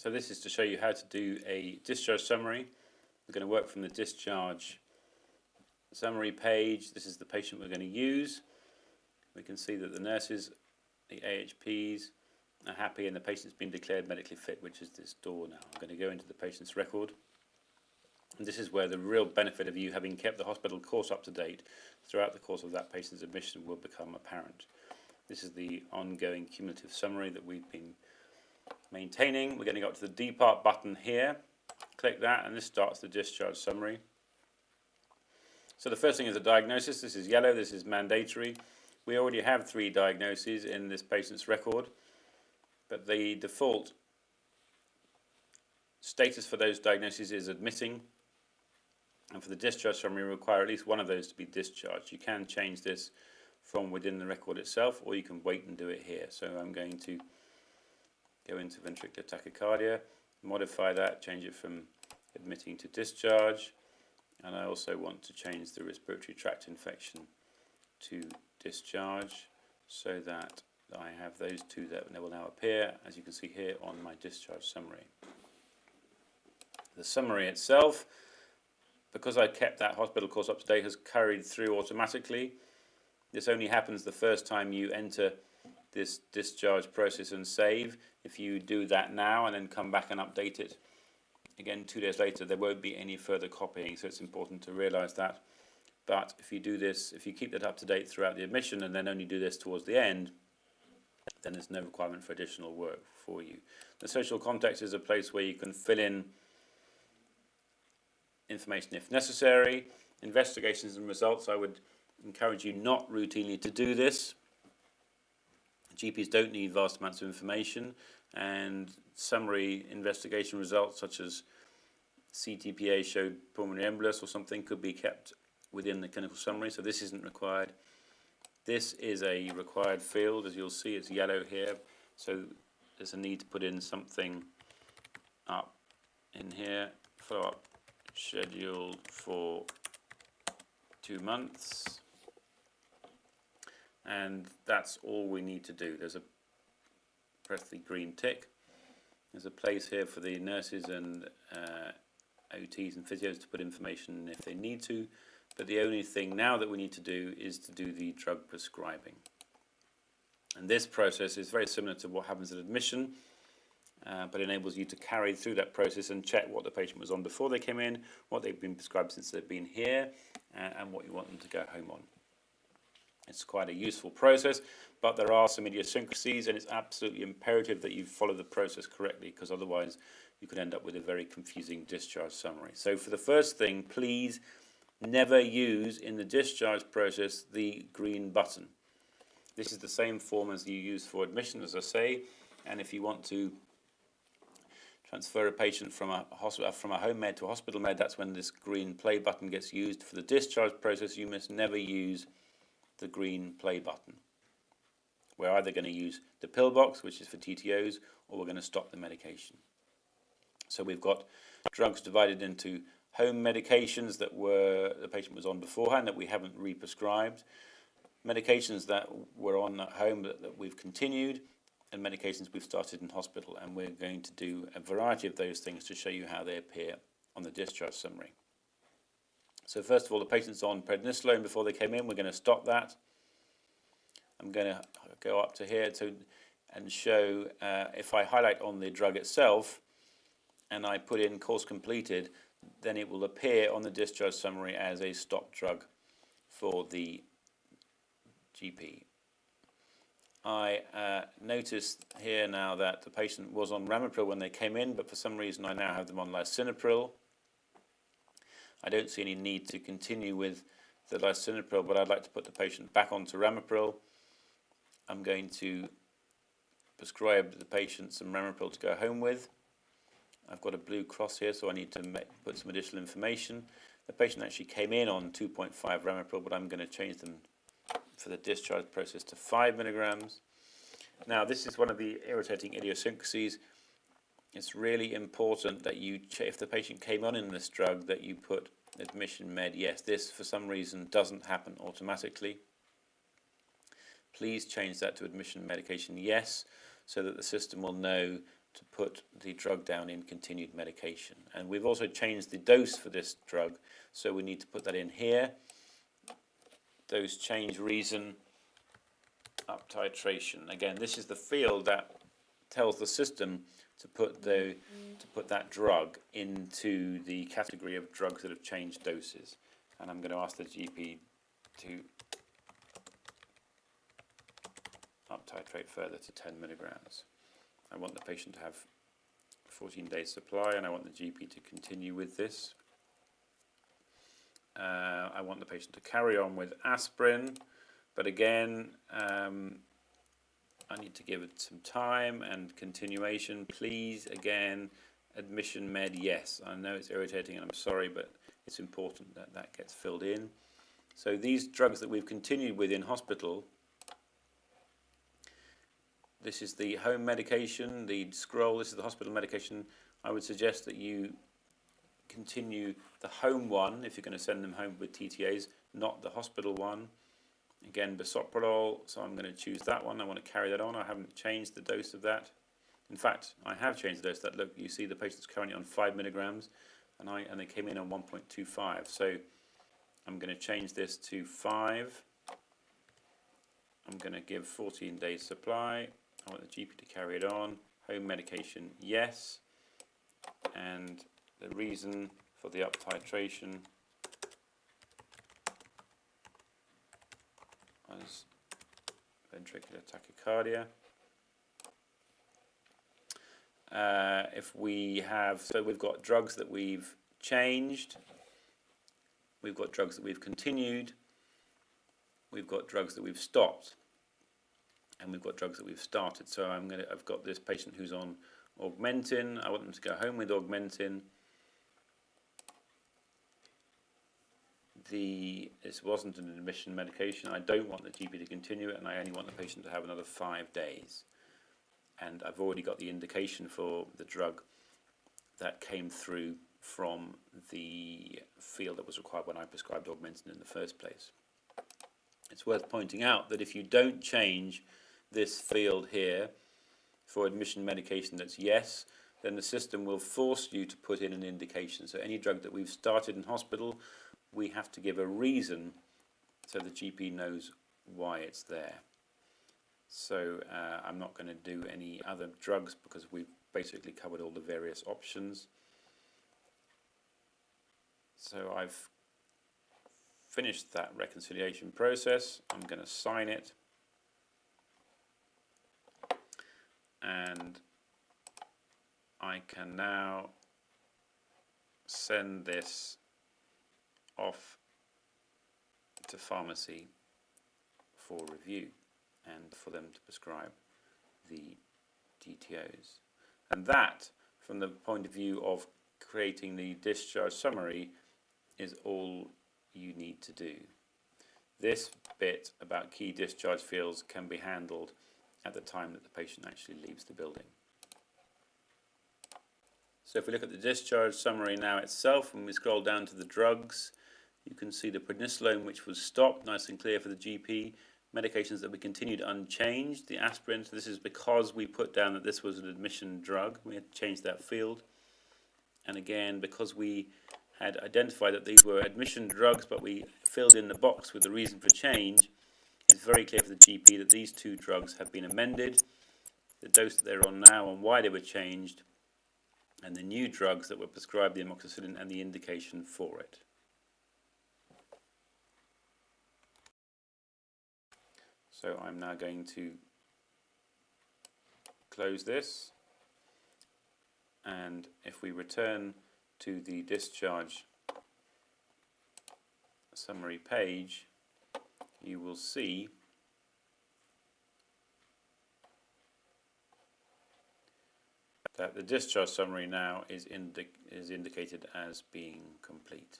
So this is to show you how to do a discharge summary. We're going to work from the discharge summary page. This is the patient we're going to use. We can see that the nurses, the AHPs, are happy and the patient's been declared medically fit, which is this door now. I'm going to go into the patient's record. And this is where the real benefit of you having kept the hospital course up to date throughout the course of that patient's admission will become apparent. This is the ongoing cumulative summary that we've been maintaining. We're going to go up to the Depart button here, click that, and this starts the discharge summary. So the first thing is a diagnosis. This is yellow, this is mandatory. We already have 3 diagnoses in this patient's record, but the default status for those diagnoses is admitting, and for the discharge summary we require at least one of those to be discharged. You can change this from within the record itself, or you can wait and do it here. So I'm going to go into ventricular tachycardia, modify that, change it from admitting to discharge, and I also want to change the respiratory tract infection to discharge so that I have those 2 that will now appear, as you can see here, on my discharge summary. The summary itself, because I kept that hospital course up to date, has carried through automatically. This only happens the first time you enter this discharge process and save. If you do that now and then come back and update it again 2 days later, there won't be any further copying, so it's important to realize that. But if you do this, if you keep that up to date throughout the admission and then only do this towards the end, then there's no requirement for additional work for you. The social context is a place where you can fill in information if necessary. Investigations and results, I would encourage you not routinely to do this. GPs don't need vast amounts of information, and summary investigation results such as CTPA showed pulmonary embolus or something could be kept within the clinical summary, so this isn't required. This is a required field. As you'll see, it's yellow here, so there's a need to put in something up in here. Follow-up scheduled for 2 months, and that's all we need to do. Press the green tick. There's a place here for the nurses and OTs and physios to put information if they need to, but the only thing now that we need to do is to do the drug prescribing. And this process is very similar to what happens at admission, but enables you to carry through that process and check what the patient was on before they came in, what they've been prescribed since they've been here, and what you want them to go home on. It's quite a useful process, but there are some idiosyncrasies, and it's absolutely imperative that you follow the process correctly, because otherwise you could end up with a very confusing discharge summary. So for the first thing, please never use in the discharge process the green button. This is the same form as you use for admission, as I say, and if you want to transfer a patient from a home med to a hospital med, that's when this green play button gets used. For the discharge process, you must never use the green play button. We're either going to use the pill box, which is for TTOs, or we're going to stop the medication. So we've got drugs divided into home medications that the patient was on beforehand that we haven't re-prescribed, medications that were on at home that we've continued, and medications we've started in hospital, and we're going to do a variety of those things to show you how they appear on the discharge summary. So first of all, the patient's on prednisolone before they came in. We're going to stop that. I'm going to go up to here and show if I highlight on the drug itself and I put in course completed, then it will appear on the discharge summary as a stopped drug for the GP. I noticed here now that the patient was on ramipril when they came in, but for some reason I now have them on lisinopril. I don't see any need to continue with the lisinopril, but I'd like to put the patient back onto ramipril. I'm going to prescribe the patient some ramipril to go home with. I've got a blue cross here, so I need to put some additional information. The patient actually came in on 2.5 ramipril, but I'm going to change them for the discharge process to 5 milligrams. Now, this is one of the irritating idiosyncrasies. It's really important that you check if the patient came on in this drug that you put admission med yes. This for some reason doesn't happen automatically. Please change that to admission medication yes, so that the system will know to put the drug down in continued medication. And we've also changed the dose for this drug, so we need to put that in here. Dose change reason, up titration. Again, this is the field that tells the system to put that drug into the category of drugs that have changed doses. And I'm going to ask the GP to up titrate further to 10 milligrams. I want the patient to have 14 days supply, and I want the GP to continue with this. I want the patient to carry on with aspirin, but again, I need to give it some time and continuation. Please, again, admission med, yes. I know it's irritating and I'm sorry, but it's important that that gets filled in. So these drugs that we've continued with in hospital, this is the home medication, the scroll, this is the hospital medication. I would suggest that you continue the home one if you're going to send them home with TTAs, not the hospital one. Again, bisoprolol, so I'm going to choose that one. I want to carry that on. I haven't changed the dose of that. In fact, I have changed the dose of that. Look, you see the patient's currently on 5 milligrams, and they came in on 1.25. So I'm going to change this to 5. I'm going to give 14 days supply. I want the GP to carry it on. Home medication, yes. And the reason for the up titration was ventricular tachycardia. If we have, so we've got drugs that we've changed, we've got drugs that we've continued, we've got drugs that we've stopped, and we've got drugs that we've started. So I've got this patient who's on Augmentin. I want them to go home with Augmentin. This wasn't an admission medication. I don't want the GP to continue it, and I only want the patient to have another 5 days. And I've already got the indication for the drug that came through from the field that was required when I prescribed Augmentin in the first place. It's worth pointing out that if you don't change this field here for admission medication that's yes, then the system will force you to put in an indication. So any drug that we've started in hospital, we have to give a reason so the GP knows why it's there. So I'm not going to do any other drugs because we've basically covered all the various options. So I've finished that reconciliation process. I'm going to sign it. And I can now send this off to pharmacy for review and for them to prescribe the DTOs. And that, from the point of view of creating the discharge summary, is all you need to do. This bit about key discharge fields can be handled at the time that the patient actually leaves the building. So if we look at the discharge summary now itself, when we scroll down to the drugs, you can see the prednisolone, which was stopped, nice and clear for the GP. Medications that we continued unchanged, the aspirin, so this is because we put down that this was an admission drug. We had to change that field. And again, because we had identified that these were admission drugs, but we filled in the box with the reason for change, it's very clear for the GP that these two drugs have been amended, the dose that they're on now and why they were changed, and the new drugs that were prescribed, the amoxicillin, and the indication for it. So I'm now going to close this, and if we return to the discharge summary page, you will see that the discharge summary now is indicated as being complete.